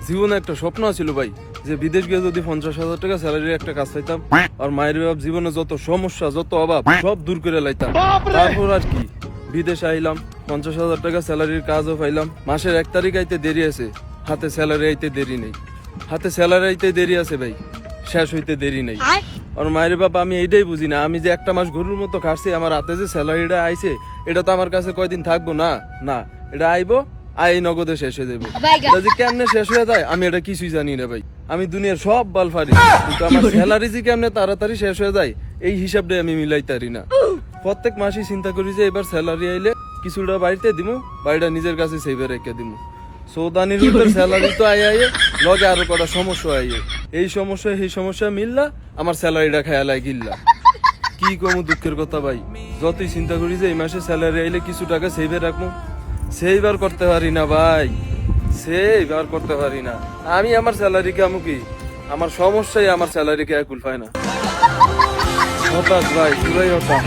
জীবনে একটা স্বপ্ন ছিল ভাই, যে বিদেশ গিয়ে যদি 50,000 টাকা স্যালারির একটা কাজ পাইতাম আর মায়ের বাপ জীবনে যত সমস্যা যত অভাব সব দূর করে লাইতাম। তারপর আর কি, বিদেশে আইলাম, 50,000 টাকা স্যালারির কাজও পাইলাম। মাসের 1 তারিখ আইতে দেরি আছে, হাতে স্যালারি আইতে দেরি নেই। হাতে স্যালারি আইতে দেরি আছে ভাই, শেষ হইতে দেরি নেই। আর মায়ের বাপ আমি এইটাই বুঝি না, আমি যে একটা মাস গরুর মতো খাটছি, আমার হাতে যে স্যালারিটা আইছে এটা তো আমার কাছে কয়দিন থাকবো না, না এটা আইবো আই নগদে শেষ হয়ে যাবো। এটা যে কেমনে শেষ হয়ে যায় আমি এটা কিছুই জানি না ভাই। আমি দুনিয়ার সব বাল ফারি, কিন্তু আমার স্যালারি যে কেমনে তাড়াতাড়ি শেষ হয়ে যায় এই হিসাবটাই আমি মিলাইতারি না। প্রত্যেক মাসে চিন্তা করি যে এবার স্যালারি আইলে কিছুটা বাড়িতে দিমু, বাড়িটা নিজের কাছে সেভে রেখে দিমু। সৌদানির ভিতর স্যালারি তো আই লগে আরো কটা সমস্যা আইয়ে, এই সমস্যা মিললা আমার স্যালারিটা খেয়ালাই গিল্লা। কি কমু দুঃখের কথা ভাই, যতই চিন্তা করি যে এই মাসে স্যালারি আইলে কিছু টাকা সেভে রাখবো, সেইবার করতে পারি না ভাই, সেইবার করতে পারি না। আমি আমার স্যালারিকে কি আমার সমস্যাই আমার স্যালারিকে একুল পায় না। হতাশ ভাই, পুরাই হতাশ।